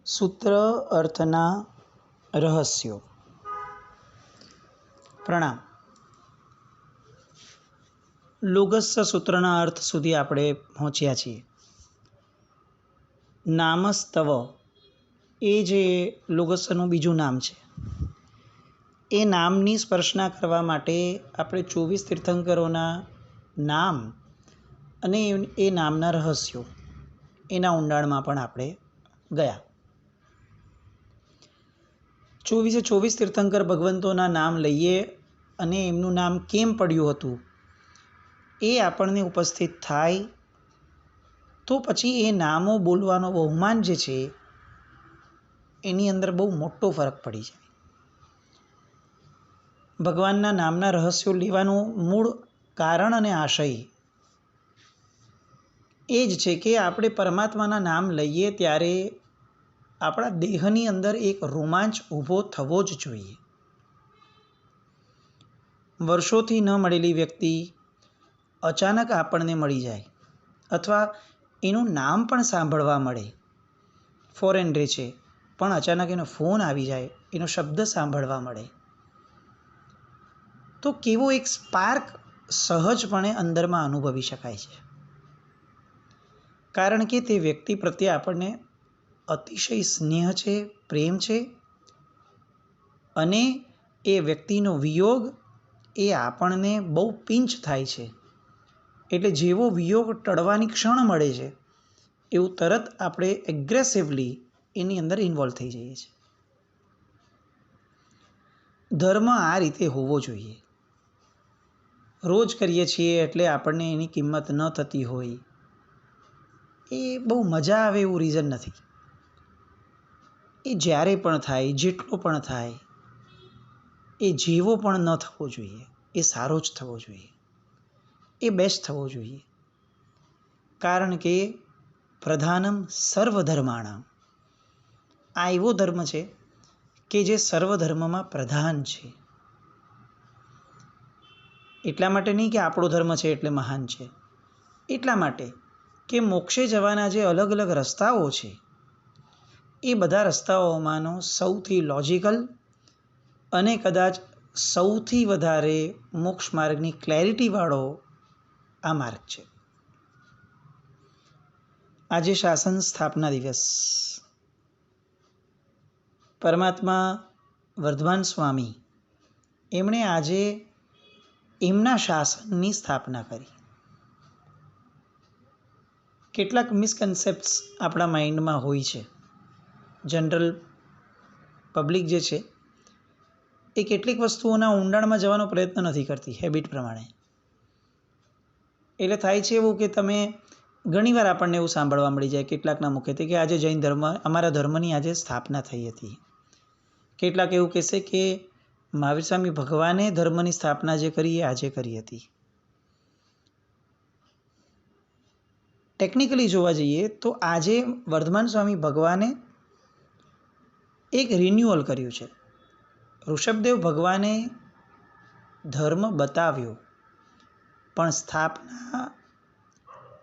સૂત્ર અર્થના રહસ્યો. પ્રણામ. લોગસ સૂત્રના અર્થ સુધી આપણે પહોંચ્યા છીએ. નામસ્તવ એ જે લોગસનું બીજું નામ છે, એ નામની સ્પર્શના કરવા માટે આપણે 24 તીર્થંકરોના નામ અને એ નામના રહસ્યો, એના ઊંડાણમાં પણ આપણે ગયા. 24 તીર્થંકર ભગવંતોના નામ લઈએ અને એમનું નામ કેમ પડ્યું હતું એ આપણને ઉપસ્થિત થાય તો પછી એ નામો બોલવાનો બહુમાન જે છે એની અંદર બહુ મોટો ફરક પડી જાય. ભગવાનના નામના રહસ્યો લેવાનું મૂળ કારણ અને આશય એ જ છે કે આપણે પરમાત્માના નામ લઈએ ત્યારે આપણા દેહની અંદર એક રોમાંચ ઊભો થવો જ જોઈએ. વર્ષોથી ન મળેલી વ્યક્તિ અચાનક આપણને મળી જાય અથવા એનું નામ પણ સાંભળવા મળે, ફોરેન રહે છે પણ અચાનક એનો ફોન આવી જાય, એનો શબ્દ સાંભળવા મળે, તો કેવો એક સ્પાર્ક સહજપણે અંદરમાં અનુભવી શકાય છે. કારણ કે તે વ્યક્તિ પ્રત્યે આપણને અતિશય સ્નેહ છે, પ્રેમ છે અને એ વ્યક્તિનો વિયોગ એ આપણને બહુ પિંચ થાય છે. એટલે જેવો વિયોગ ટળવાની ક્ષણ મળે છે એવું તરત આપણે એગ્રેસિવલી એની અંદર ઇન્વોલ્વ થઈ જઈએ છીએ. ધર્મ આ રીતે હોવો જોઈએ. રોજ કરીએ છીએ એટલે આપણને એની કિંમત ન થતી હોય એ બહુ મજા આવે એવું રીઝન નથી. એ જ્યારે પણ થાય, જેટલો પણ થાય, એ જેવો પણ ન થવો જોઈએ, એ સારો જ થવો જોઈએ, એ બેસ્ટ થવો જોઈએ. કારણ કે પ્રધાનમ સર્વધર્માણામ, આ એવો ધર્મ છે કે જે સર્વધર્મમાં પ્રધાન છે. એટલા માટે નહીં કે આપણો ધર્મ છે એટલે મહાન છે, એટલા માટે કે મોક્ષે જવાના જે અલગ અલગ રસ્તાઓ છે એ બધા રસ્તાઓમાંનો સૌથી લોજિકલ અને કદાચ સૌથી વધારે મોક્ષ માર્ગની ક્લેરિટીવાળો આ માર્ગ છે. આજે શાસન સ્થાપના દિવસ. પરમાત્મા વર્ધમાન સ્વામી એમણે આજે એમના શાસનની સ્થાપના કરી. કેટલાક મિસકન્સેપ્ટ્સ આપણા માઇન્ડમાં હોય છે. જનરલ પબ્લિક જે છે એ કેટલીક વસ્તુઓના ઊંડાણમાં જવાનો પ્રયત્ન નથી કરતી હેબિટ પ્રમાણે. એટલે થાય છે એવું કે તમે ઘણીવાર આપણને એવું સાંભળવા મળી જાય કેટલાકના મુખેથી કે આજે જૈન ધર્મ, અમારા ધર્મની આજે સ્થાપના થઈ હતી. કેટલાક એવું કહેશે કે મહાવીર સ્વામી ભગવાને ધર્મની સ્થાપના જે કરી એ આજે કરી હતી. ટેકનિકલી જોવા જઈએ તો આજે વર્ધમાન સ્વામી ભગવાને એક રિન્યુઅલ કર્યું છે. ઋષભદેવ ભગવાને ધર્મ બતાવ્યો પણ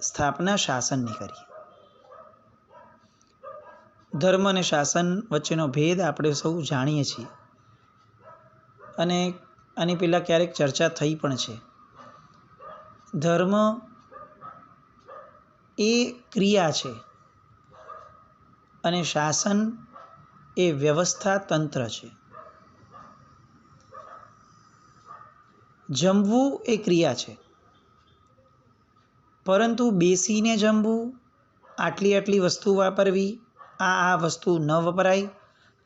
સ્થાપના શાસનની કરી. ધર્મ અને શાસન વચ્ચેનો ભેદ આપણે સૌ જાણીએ છીએ અને આની પહેલાં ક્યારેક ચર્ચા થઈ પણ છે. ધર્મ એ ક્રિયા છે અને શાસન એ વ્યવસ્થા તંત્ર છે. જમવું એ ક્રિયા છે, પરંતુ બેસીને જમવું, આટલી વસ્તુ વાપરવી, આ વસ્તુ ન વપરાય,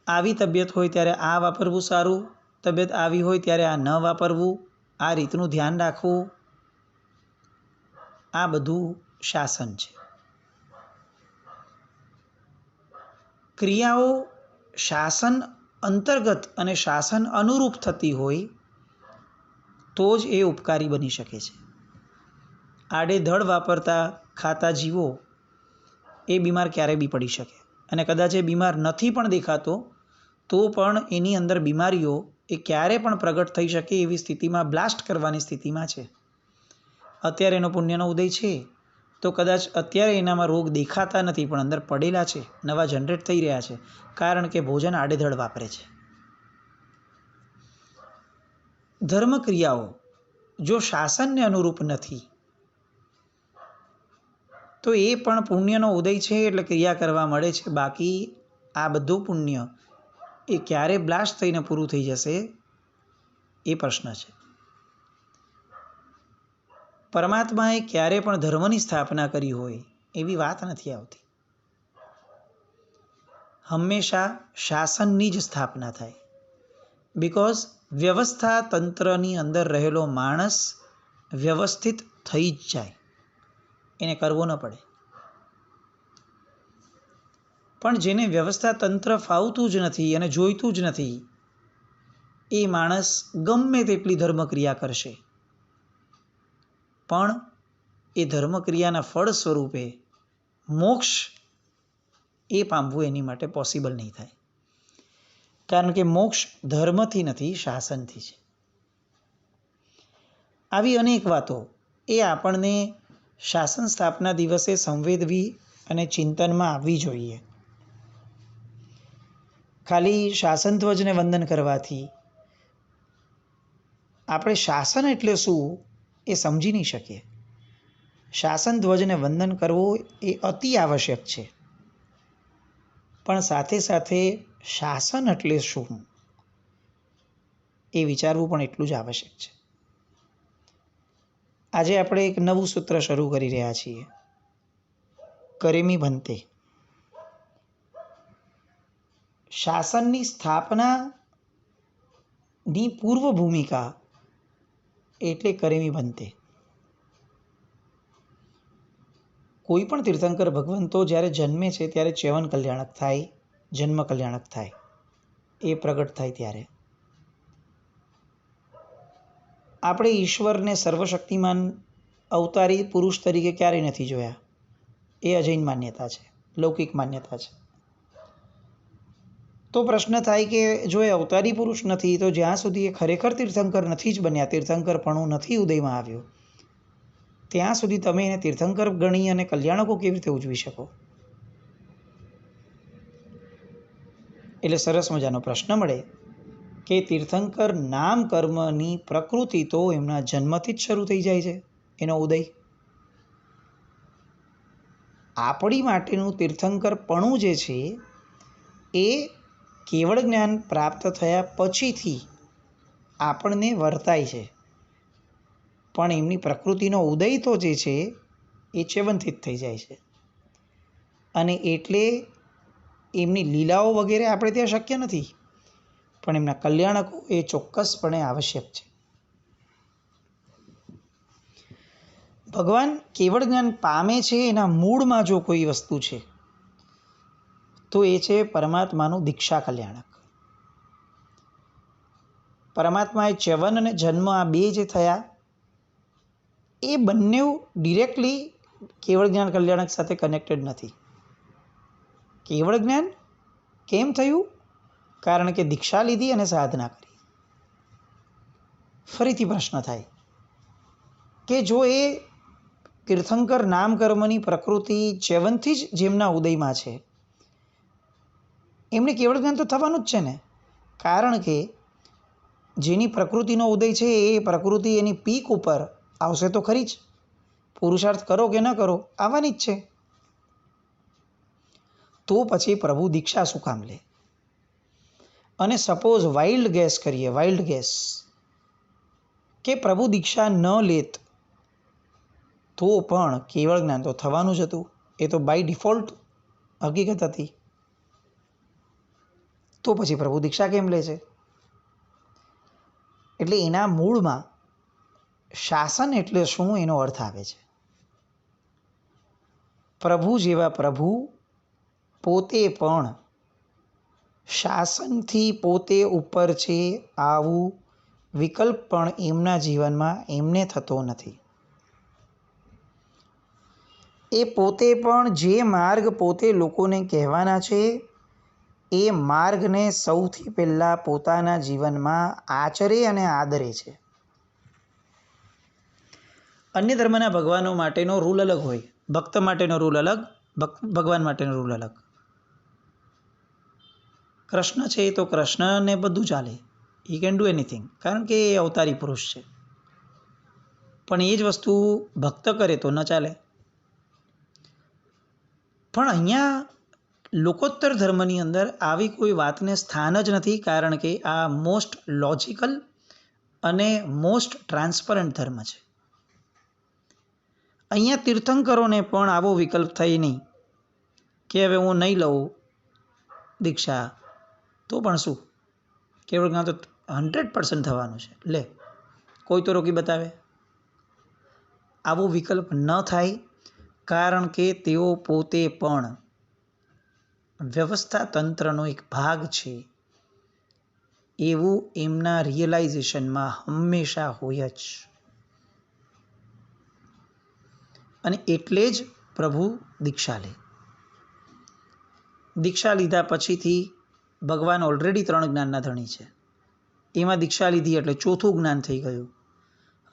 આવી તબિયત હોય ત્યારે આ વાપરવું સારું, તબિયત આવી હોય ત્યારે આ ન વાપરવું, આ રીતનું ધ્યાન રાખવું, આ બધું શાસન છે. ક્રિયાઓ શાસન અંતર્ગત અને શાસન અનુરૂપ થતી હોય તો જ એ ઉપકારી બની શકે છે. આડેધડ વાપરતા ખાતા જીવો એ બીમાર ક્યારેય બી પડી શકે અને કદાચ એ બીમાર નથી પણ દેખાતો તો પણ એની અંદર બીમારીઓ એ ક્યારે પણ પ્રગટ થઈ શકે એવી સ્થિતિમાં, બ્લાસ્ટ કરવાની સ્થિતિમાં છે. અત્યારે એનો પુણ્યનો ઉદય છે તો કદાચ અત્યારે એનામાં રોગ દેખાતા નથી, પણ અંદર પડેલા છે, નવા જનરેટ થઈ રહ્યા છે, કારણ કે ભોજન આડેધડ વાપરે છે. ધર્મક્રિયાઓ જો શાસનને અનુરૂપ નથી તો એ પણ પુણ્યનો ઉદય છે, એટલે ક્રિયા કરવા મળે છે. બાકી આ બધું પુણ્ય એ ક્યારે બ્લાસ્ટ થઈને પૂરું થઈ જશે એ પ્રશ્ન છે. પરમાત્માએ ક્યારે પણ ધર્મની સ્થાપના કરી હોય એવી વાત નથી આવતી. હંમેશા શાસનની જ સ્થાપના થાય. બિકોઝ વ્યવસ્થા તંત્રની અંદર રહેલો માણસ વ્યવસ્થિત થઈ જ જાય, એને કરવો ન પડે. પણ જેને વ્યવસ્થા તંત્ર ફાવતું જ નથી અને જોઈતું જ નથી, એ માણસ ગમે તેટલી ધર્મક્રિયા કરશે, પણ એ ધર્મક્રિયાના ફળ સ્વરૂપે મોક્ષ એ પામવું એની માટે પોસિબલ નહીં થાય. કારણ કે મોક્ષ ધર્મથી નથી, શાસનથી છે. આવી અનેક વાતો એ આપણને શાસન સ્થાપના દિવસે સંવેદવી અને ચિંતનમાં આવવી જોઈએ. ખાલી શાસન ધ્વજને વંદન કરવાથી આપણે શાસન એટલે શું એ સમજી નહીં શકીએ. શાસન ધ્વજને વંદન કરવું એ અતિ આવશ્યક છે, પણ સાથે સાથે શાસન એટલે શું એ વિચારવું પણ એટલું જ આવશ્યક છે. આજે આપણે એક નવું સૂત્ર શરૂ કરી રહ્યા છીએ, કરેમી ભંતે. શાસનની સ્થાપનાની પૂર્વ ભૂમિકા એટલે કરેમી ભંતે. કોઈ પણ તીર્થંકર ભગવંતો જ્યારે જન્મે છે ત્યારે ચ્યવન કલ્યાણક થાય, જન્મ કલ્યાણક થાય, એ પ્રગટ થાય ત્યારે આપણે ઈશ્વરને સર્વશક્તિમાન અવતારી પુરુષ તરીકે ક્યારેય નથી જોયા. એ અજૈન માન્યતા છે, લૌકિક માન્યતા છે. તો પ્રશ્ન થાય કે જો એ અવતારી પુરુષ નથી, તો જ્યાં સુધી એ ખરેખર તીર્થંકર નથી જ બન્યા, તીર્થંકરપણું નથી ઉદયમાં આવ્યું, ત્યાં સુધી તમે એને તીર્થંકર ગણી અને કલ્યાણકો કેવી રીતે ઉજવી શકો? એટલે સરસ મજાનો પ્રશ્ન મળે કે તીર્થંકર નામ કર્મની પ્રકૃતિ તો એમના જન્મથી જ શરૂ થઈ જાય છે, એનો ઉદય. આપણી માટેનું તીર્થંકરપણું જે છે એ કેવળ જ્ઞાન પ્રાપ્ત થયા પછીથી આપણને વર્તાય છે, પણ એમની પ્રકૃતિનો ઉદય તો જે છે એ ચ્યવનથી જ થઈ જાય છે. અને એટલે એમની લીલાઓ વગેરે આપણે ત્યાં શક્ય નથી, પણ એમના કલ્યાણકો એ ચોક્કસપણે આવશ્યક છે. ભગવાન કેવળ જ્ઞાન પામે છે એના મૂળમાં જો કોઈ વસ્તુ છે તો એ છે પરમાત્માનું દીક્ષા કલ્યાણક. પરમાત્માએ ચ્યવન અને જન્મ આ બે જે થયા એ બંને ડિરેક્ટલી કેવળ જ્ઞાન કલ્યાણક સાથે કનેક્ટેડ નથી. કેવળ જ્ઞાન કેમ થયું? કારણ કે દીક્ષા લીધી અને સાધના કરી. ફરીથી પ્રશ્ન થાય કે જો એ તીર્થંકર નામ કર્મની પ્રકૃતિ ચ્યવનથી જ જેમના ઉદયમાં છે, એમને કેવળ જ્ઞાન તો થવાનું જ છે ને. કારણ કે જેની પ્રકૃતિનો ઉદય છે એ પ્રકૃતિ એની પીક ઉપર આવશે તો ખરી જ. પુરુષાર્થ કરો કે ન કરો, આવવાની જ છે. તો પછી પ્રભુ દીક્ષા શું કામ લે? અને સપોઝ વાઇલ્ડ ગેસ કરીએ, વાઇલ્ડ ગેસ કે પ્રભુ દીક્ષા ન લેત તો પણ કેવળ જ્ઞાન તો થવાનું જ હતું. એ તો બાય ડિફોલ્ટ હકીકત હતી. તો પછી પ્રભુ દીક્ષા કેમ લે છે? એટલે એના મૂળમાં શાસન એટલે શું એનો અર્થ આવે છે. પ્રભુ જેવા પ્રભુ પોતે પણ શાસનથી પોતે ઉપર છે, આવું વિકલ્પ પણ એમના જીવનમાં એમને થતો નથી. એ પોતે પણ જે માર્ગ પોતે લોકોને કહેવાના છે એ માર્ગને સૌથી પહેલાં પોતાના જીવનમાં આચરે અને આદરે છે. અન્ય ધર્મના ભગવાનો માટેનો રૂલ અલગ હોય. ભક્ત માટેનો રૂલ અલગ, ભગવાન માટેનો રૂલ અલગ. કૃષ્ણ છે તો કૃષ્ણને બધું ચાલે, હી કેન ડુ એનીથિંગ, કારણ કે એ અવતારી પુરુષ છે. પણ એ જ વસ્તુ ભક્ત કરે તો ન ચાલે. પણ અહીંયા લોકોત્તર ધર્મની અંદર આવી કોઈ વાતને સ્થાન જ નથી, કારણ કે આ મોસ્ટ લોજિકલ અને મોસ્ટ ટ્રાન્સપરન્ટ ધર્મ છે. અહીંયા તીર્થંકરોને પણ આવો વિકલ્પ થઈ નહીં કે હવે હું નહીં લઉં દીક્ષા તો પણ શું, કેવળ જ્ઞાન તો 100% થવાનું છે, લે કોઈ તો રોકી બતાવે. આવો વિકલ્પ ન થાય, કારણ કે તેઓ પોતે પણ વ્યવસ્થા તંત્રનો એક ભાગ છે એવું એમના રિયલાઇઝેશનમાં હંમેશા હોય જ. અને એટલે જ પ્રભુ દીક્ષા લે. દીક્ષા લીધા પછીથી ભગવાન ઓલરેડી 3 જ્ઞાનના ધણી છે, એમાં દીક્ષા લીધી એટલે 4થું જ્ઞાન થઈ ગયું.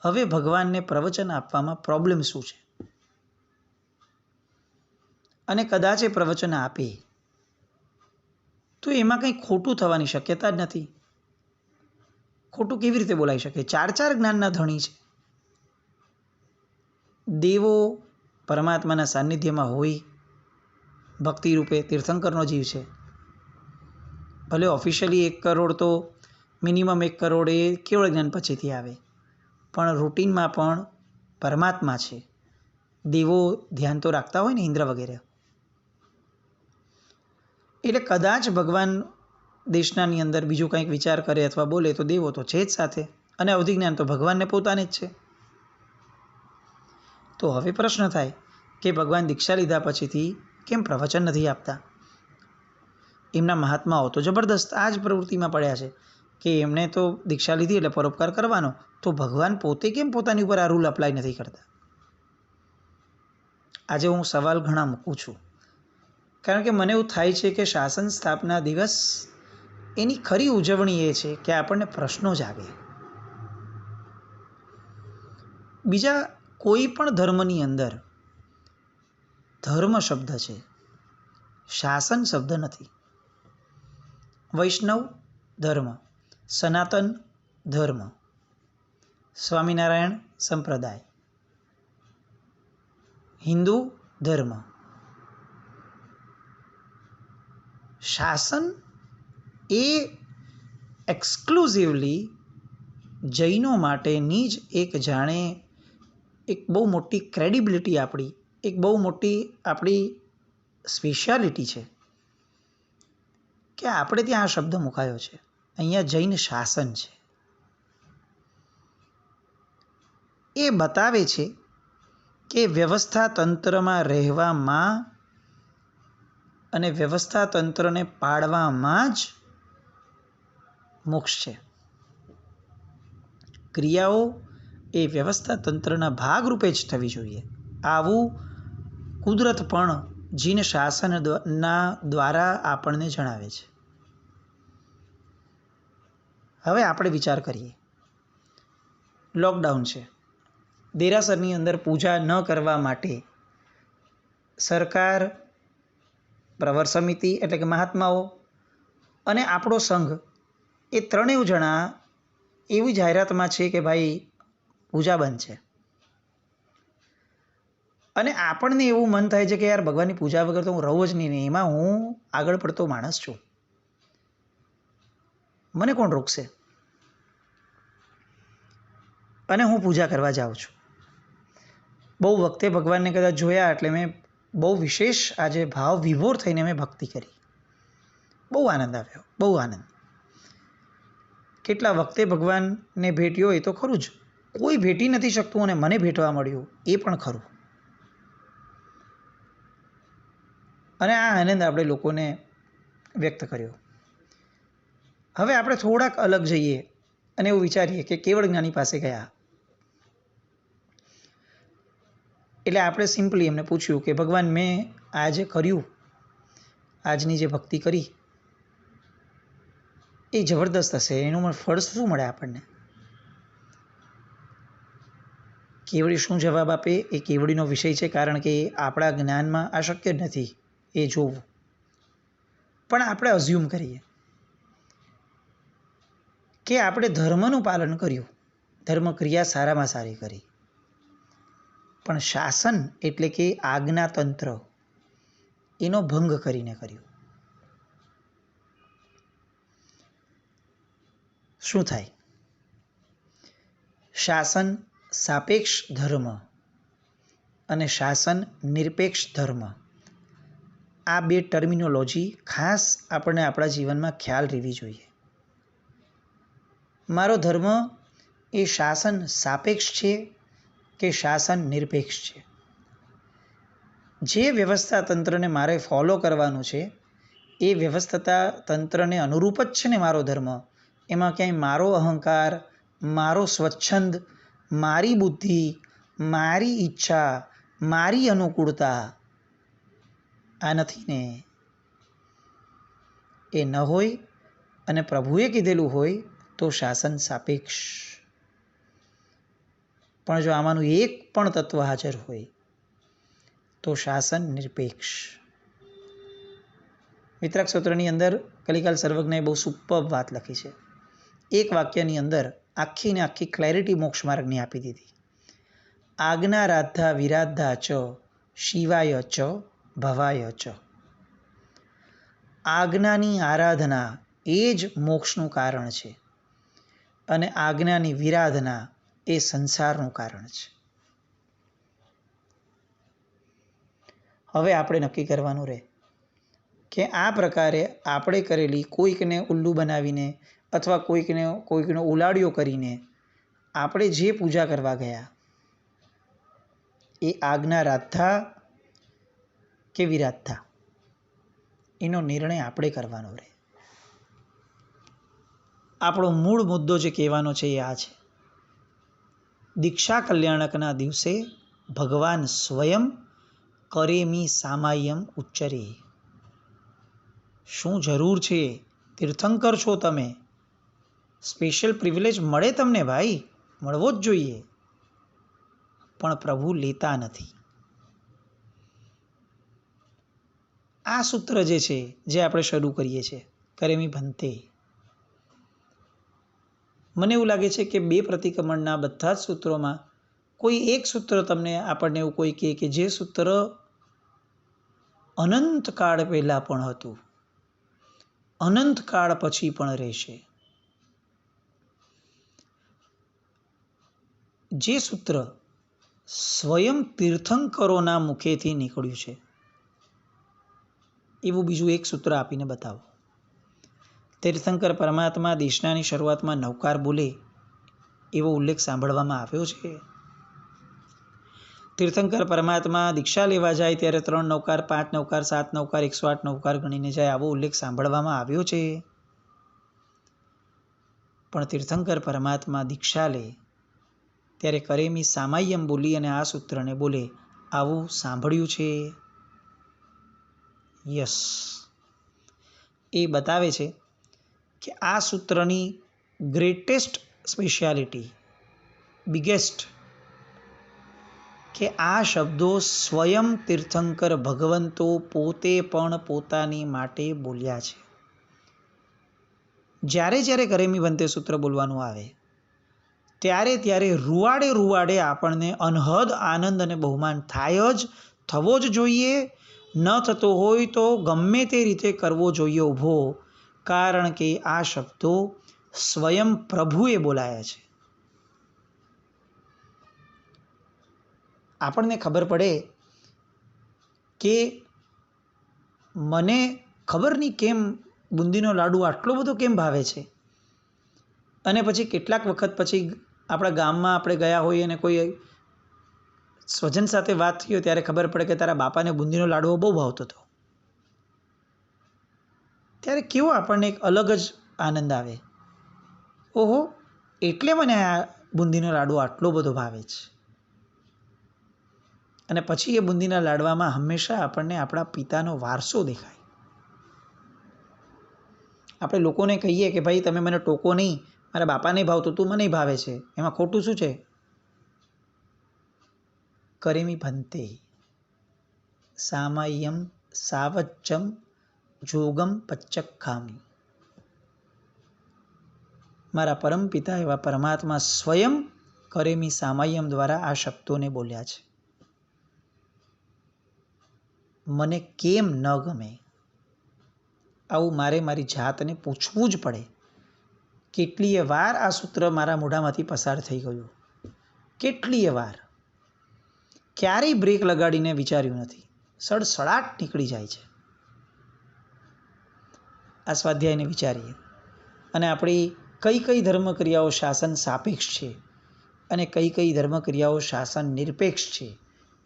હવે ભગવાનને પ્રવચન આપવામાં પ્રોબ્લેમ શું છે? અને કદાચ એ પ્રવચન આપે તો એમાં કંઈ ખોટું થવાની શક્યતા જ નથી. ખોટું કેવી રીતે બોલાઈ શકે? 4 જ્ઞાનના ધણી છે. દેવો પરમાત્માના સાનિધ્યમાં હોય, ભક્તિ રૂપે તીર્થંકરનો જીવ છે. ભલે ઓફિશિયલી 1 કરોડ તો મિનિમમ 1 કરોડ એ કેવળ જ્ઞાન પછીથી આવે, પણ રૂટીનમાં પણ પરમાત્મા છે. દેવો ધ્યાન તો રાખતા હોય ને, ઇન્દ્ર વગેરે. એટલે કદાચ ભગવાન દેશનાની અંદર બીજું કંઈક વિચાર કરે અથવા બોલે તો દેવો તો છે જ સાથે, અને અવધિ જ્ઞાન તો ભગવાનને પોતાને જ છે. તો હવે પ્રશ્ન થાય કે ભગવાન દીક્ષા લીધા પછીથી કેમ પ્રવચન નથી આપતા? એમના મહાત્માઓ તો જબરદસ્ત આ જ પ્રવૃત્તિમાં પડ્યા છે કે એમણે તો દીક્ષા લીધી એટલે પરોપકાર કરવાનો, તો ભગવાન પોતે કેમ પોતાની ઉપર આ રૂલ અપ્લાય નથી કરતા? આજે હું સવાલ ઘણા મૂકું છું, કારણ કે મને એવું થાય છે કે શાસન સ્થાપના દિવસ એની ખરી ઉજવણી એ છે કે આપણને પ્રશ્નો જાગે. બીજા કોઈ પણ ધર્મની અંદર ધર્મ શબ્દ છે, શાસન શબ્દ નથી. વૈષ્ણવ ધર્મ, સનાતન ધર્મ, સ્વામિનારાયણ સંપ્રદાય, હિન્દુ ધર્મ. શાસન એ એક્સક્લુઝિવલી જૈનો માટેની જ એક જાણે એક બહુ મોટી ક્રેડિબિલિટી, આપણી એક બહુ મોટી આપણી સ્પેશિયાલિટી છે કે આપણે ત્યાં આ શબ્દ મુકાયો છે. અહીંયા જૈન શાસન છે. એ બતાવે છે કે વ્યવસ્થા તંત્રમાં રહેવામાં અને વ્યવસ્થા તંત્રને પાળવામાં જ મોક્ષ છે. ક્રિયાઓ એ વ્યવસ્થા તંત્રના ભાગરૂપે જ થવી જોઈએ. આવું કુદરત પણ જીન શાસનના દ્વારા આપણને જણાવે છે. હવે આપણે વિચાર કરીએ, લોકડાઉન છે, દેરાસરની અંદર પૂજા ન કરવા માટે સરકાર, પ્રવર સમિતિ એટલે કે મહાત્માઓ અને આપણો સંઘ એ 3 જણા એવી જાહેરાતમાં છે કે ભાઈ પૂજા બંધ છે. અને આપણને એવું મન થાય છે કે યાર ભગવાનની પૂજા વગર તો હું રહું જ નહીં, એમાં હું આગળ પડતો માણસ છું, મને કોણ રોકશે? અને હું પૂજા કરવા જાઉં છું. બહુ વખતે ભગવાનને કદાચ જોયા એટલે મેં બહુ વિશેષ આજે ભાવ વિભોર થઈને મેં ભક્તિ કરી. બહુ આનંદ આવ્યો, બહુ આનંદ. કેટલા વખતે ભગવાનને ભેટ્યો એ તો ખરું જ, કોઈ ભેટી નથી શકતું અને મને ભેટવા મળ્યું એ પણ ખરું. અને આ આનંદ આપણે લોકોને વ્યક્ત કર્યો. હવે આપણે થોડાક અલગ જઈએ અને એવું વિચારીએ કે કેવળ જ્ઞાની પાસે ગયા. એટલે આપણે સિમ્પલી એમને પૂછ્યું કે ભગવાન, મેં આજે કર્યું, આજની જે ભક્તિ કરી એ જબરદસ્ત હશે, એનું ફળ શું મળે આપણને? કેવડી શું જવાબ આપે એ કેવડીનો વિષય છે, કારણ કે આપણા જ્ઞાનમાં આ શક્ય નથી એ જોવું. પણ આપણે અઝ્યુમ કરીએ કે આપણે ધર્મનું પાલન કર્યું, ધર્મક્રિયા સારામાં સારી કરી, પણ શાસન એટલે કે આજ્ઞાતંત્ર એનો ભંગ કરીને કર્યું. શું થાય? શાસન સાપેક્ષ ધર્મ અને શાસન નિરપેક્ષ ધર્મ, આ બે ટર્મિનોલોજી ખાસ આપણને આપણા જીવનમાં ખ્યાલ રહેવી જોઈએ. મારો ધર્મ એ શાસન સાપેક્ષ છે કે શાસન નિરપેક્ષ છે? જે વ્યવસ્થા તંત્રને મારે ફોલો કરવાનું છે એ વ્યવસ્થા તંત્રને અનુરૂપ જ છે ને મારો ધર્મ. એમાં ક્યાંય મારો અહંકાર, મારો સ્વચ્છંદ, મારી બુદ્ધિ, મારી ઈચ્છા, મારી અનુકૂળતા આ નથી ને. એ ન હોય અને પ્રભુએ કીધેલું હોય તો શાસન સાપેક્ષ. પણ જો આમાંનું એક પણ તત્વ હાજર હોય તો શાસન નિરપેક્ષ. વિતરાગ સૂત્રની અંદર કલિકાલ સર્વજ્ઞએ બહુ સુપર વાત લખી છે. એક વાક્યની અંદર આખી ને આખી ક્લેરિટી મોક્ષ માર્ગની આપી દીધી. આજ્ઞા રાધા વિરાધા ચ શિવાય ચ ભવાય ચ. આજ્ઞાની આરાધના એ જ મોક્ષનું કારણ છે અને આજ્ઞાની વિરાધના એ સંસારનું કારણ છે. હવે આપણે નક્કી કરવાનું રહે કે આ પ્રકારે આપણે કરેલી કોઈકને ઉલ્લુ બનાવીને અથવા કોઈકનો ઉલાડિયો કરીને આપણે જે પૂજા કરવા ગયા એ આજ્ઞા રાધા કે વિરાધા, એનો નિર્ણય આપણે કરવાનો રહે. આપણો મૂળ મુદ્દો જે કહેવાનો છે એ આ છે: દીક્ષા કલ્યાણકના દિવસે ભગવાન સ્વયં કરેમી સામાયમ ઉચ્ચરે. શું જરૂર છે? તીર્થંકર છો તમે, સ્પેશિયલ પ્રિવિલેજ મળે તમને ભાઈ, મળવો જ જોઈએ, પણ પ્રભુ લેતા નથી. આ સૂત્ર જે છે, જે આપણે શરૂ કરીએ છીએ કરેમી ભંતે, મને એવું લાગે છે કે બે પ્રતિક્રમણના બધા જ સૂત્રોમાં કોઈ એક સૂત્ર તમને આપણને એવું કોઈ કહે કે જે સૂત્ર અનંત કાળ પહેલાં પણ હતું, અનંત કાળ પછી પણ રહેશે. જે સૂત્ર સ્વયં તીર્થંકરોના મુખેથી નીકળ્યું છે એવું બીજું એક સૂત્ર આપીને બતાવો. તીર્થંકર પરમાત્મા દેશનાની શરૂઆતમાં નવકાર બોલે એવો ઉલ્લેખ સાંભળવામાં આવ્યો છે? તીર્થંકર પરમાત્મા દીક્ષા લેવા જાય ત્યારે 3 નવકાર, 5 નવકાર, 7 નવકાર, 108 નવકાર ગણીને જાય, આવો ઉલ્લેખ સાંભળવામાં આવ્યો છે? પણ તીર્થંકર પરમાત્મા દીક્ષા લે ત્યારે કરેમી સામાયમ બોલી અને આ સૂત્રને બોલે, આવું સાંભળ્યું છે? યસ. એ બતાવે છે કે આ સૂત્રની ગ્રેટેસ્ટ સ્પેશિયાલિટી, બિગેસ્ટ, કે આ શબ્દો સ્વયં તીર્થંકર ભગવંતો પોતે પણ પોતાની માટે બોલ્યા છે. જ્યારે જ્યારે કરેમી ભંતે સૂત્ર બોલવાનું આવે ત્યારે રૂવાડે આપણને અનહદ આનંદ અને બહુમાન થાય જ, થવો જ જોઈએ. ન થતો હોય તો ગમે તે રીતે કરવો જોઈએ ઊભો, કારણ કે આ શબ્દો સ્વયં પ્રભુએ બોલાયા છે. આપણને ખબર પડે કે મને ખબર નહીં કેમ બુંદીનો લાડુ આટલો બધો કેમ ભાવે છે, અને પછી કેટલાક વખત પછી આપણા ગામમાં આપણે ગયા હોઈએ અને કોઈ સ્વજન સાથે વાત થઈ હોય ત્યારે ખબર પડે કે તારા બાપાને બુંદીનો લાડવો બહુ ભાવતો હતો. ત્યારે કેવો આપણને એક અલગ જ આનંદ આવે. ઓહો, એટલે મને આ બુંદીનો લાડવો આટલો બધો ભાવે છે. અને પછી એ બુંદીના લાડવામાં હંમેશા આપણને આપણા પિતાનો વારસો દેખાય. આપણે લોકોને કહીએ કે ભાઈ તમે મને ટોકો નહીં, મારા બાપાને ભાવતું તું મને ભાવે છે, એમાં ખોટું શું છે? કરેમી ભંતે સામય્યમ સાવચ્ચમ જોગમ પચ્ચખામી. મારા પરમપિતા એવા પરમાત્મા સ્વયં કરેમી સામય્યમ દ્વારા આ શબ્દોને બોલ્યા છે. મને કેમ ન ગમે આવું મારે મારી જાતને પૂછવું જ પડે. કેટલીય વાર આ સૂત્ર મારા મોઢામાંથી પસાર થઈ ગયું, કેટલીય વાર. ક્યારેય બ્રેક લગાડીને વિચાર્યું નથી, સડસડાટ નીકળી જાય છે. આ સ્વાધ્યાયને વિચારીએ અને આપણી કઈ કઈ ધર્મક્રિયાઓ શાસન સાપેક્ષ છે અને કઈ કઈ ધર્મક્રિયાઓ શાસન નિરપેક્ષ છે.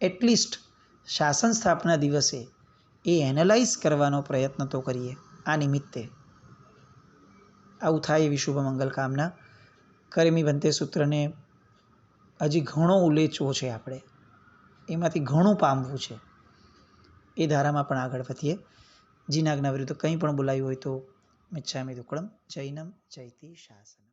એટલીસ્ટ શાસન સ્થાપના દિવસે એ એનાલાઇઝ કરવાનો પ્રયત્ન તો કરીએ. આ નિમિત્તે આવું થાય એવી શુભ મંગલ કામના. કરેમી ભંતે સૂત્રને હજી ઘણો ઉલેચવો છે, આપણે એમાંથી ઘણું પામવું છે. એ ધારામાં પણ આગળ વધીએ. જીનાજ્ઞા વિરુદ્ધ કંઈ પણ બોલાયું હોય તો મિચ્છામિ દુક્કડમ. જૈનમ જયતિ શાસનમ.